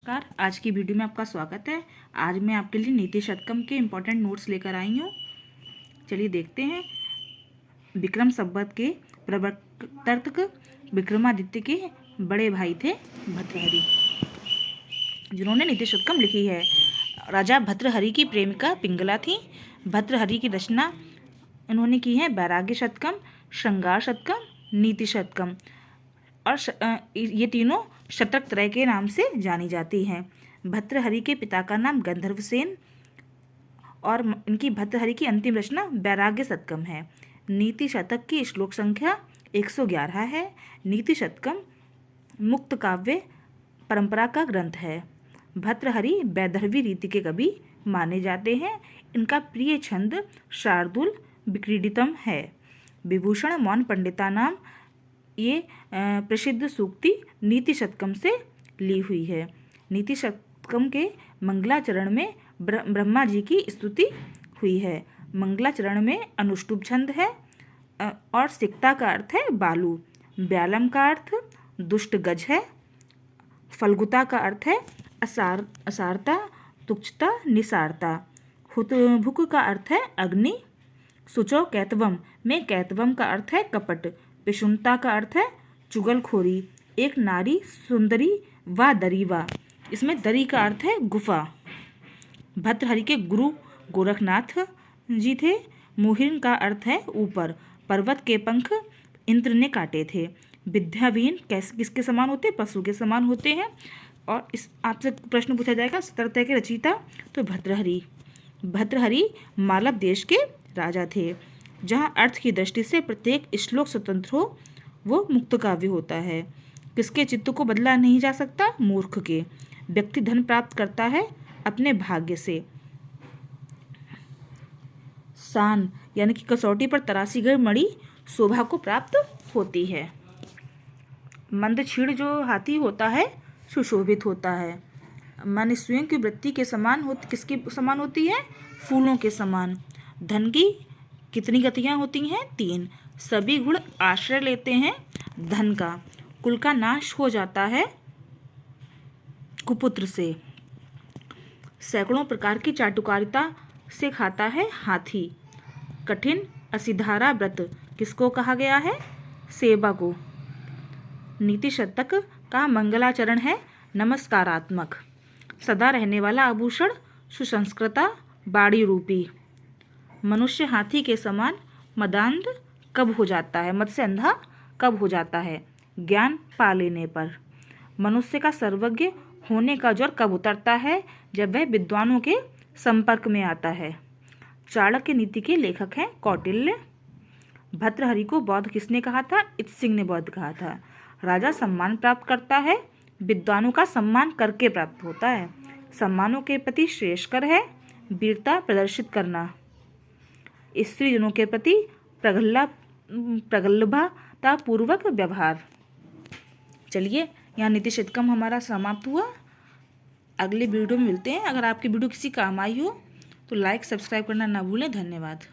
नमस्कार। आज की वीडियो में आपका स्वागत है। आज मैं आपके लिए नीति शतकम के इम्पोर्टेंट नोट्स लेकर आई हूँ। चलिए देखते हैं। विक्रम संवत के प्रवर्तक विक्रमादित्य के बड़े भाई थे भर्तृहरि, जिन्होंने नीति शतकम लिखी है। राजा भर्तृहरि की प्रेमिका पिंगला थी। भर्तृहरि की रचना इन्होंने की है वैराग्य शतकम, श्रृंगार शतकम, नीति शतकम, और ये तीनों शतक त्रय के नाम से जानी जाती हैं। भर्तृहरि के पिता का नाम गंधर्वसेन और इनकी भर्तृहरि की अंतिम रचना वैराग्य शतकम है। नीति शतक की श्लोक संख्या 111 है। नीति शतकम मुक्त काव्य परंपरा का ग्रंथ है। भर्तृहरि वैदर्भी रीति के कवि माने जाते हैं। इनका प्रिय छंद शार्दूल विक्रीडितम है। विभूषण मौन पंडिता नाम ये प्रसिद्ध सूक्ति नीति शतकम से ली हुई है। नीति शतकम के मंगलाचरण में ब्रह्मा जी की स्तुति हुई है। मंगलाचरण में अनुष्टुप छंद है और सिकता का अर्थ है बालू। व्यालम का अर्थ दुष्ट गज है। फल्गुता का अर्थ है असारता, तुच्छता, निसारता। हुतभुक का अर्थ है अग्नि। सुचो कैतवम में कैतवम का अर्थ है कपट। पिशुनता का अर्थ है चुगलखोरी। एक नारी सुंदरी व दरीवा, इसमें दरी का अर्थ है गुफा। भर्तृहरि के गुरु गोरखनाथ जी थे। मुहिर का अर्थ है ऊपर। पर्वत के पंख इंद्र ने काटे थे। विद्याविहीन किसके समान होते? पशु के समान होते हैं। और इस आपसे प्रश्न पूछा जाएगा सतर्कता के रचयिता, तो भर्तृहरि। भर्तृहरि मालव देश के राजा थे। जहाँ अर्थ की दृष्टि से प्रत्येक श्लोक स्वतंत्र हो वो मुक्त काव्य होता है। किसके चित्त को बदला नहीं जा सकता? मूर्ख के। व्यक्ति धन प्राप्त करता है अपने भाग्य से। सान यानी कि कसौटी पर तराशी गई मणि शोभा को प्राप्त होती है। मंदक्षीण जो हाथी होता है सुशोभित होता है। मन स्वयं की वृत्ति के समान किसके समान होती है? फूलों के समान। धन की कितनी गतियाँ होती हैं? 3। सभी गुण आश्रय लेते हैं धन का। कुल का नाश हो जाता है कुपुत्र से। सैकड़ों प्रकार की चाटुकारिता से खाता है हाथी। कठिन असिधारा व्रत किसको कहा गया है? सेवा को। नीति शतक का मंगलाचरण है नमस्कारात्मक। सदा रहने वाला आभूषण सुसंस्कृता बाड़ी रूपी। मनुष्य हाथी के समान मदांध कब हो जाता है? मद से अंधा कब हो जाता है? ज्ञान पा लेने पर। मनुष्य का सर्वज्ञ होने का ज्वर कब उतरता है? जब वह विद्वानों के संपर्क में आता है। चाणक्य नीति के लेखक हैं कौटिल्य। भर्तृहरि को बौद्ध किसने कहा था? इत सिंह ने बौद्ध कहा था। राजा सम्मान प्राप्त करता है, विद्वानों का सम्मान करके प्राप्त होता है। सम्मानों के प्रति श्रेयस्कर है वीरता प्रदर्शित करना। स्त्रीजनों के प्रति प्रगल्भतापूर्वक व्यवहार। चलिए, यहाँ नीति शतकम हमारा समाप्त हुआ। अगले वीडियो में मिलते हैं। अगर आपकी वीडियो किसी काम आई हो तो लाइक सब्सक्राइब करना ना भूलें। धन्यवाद।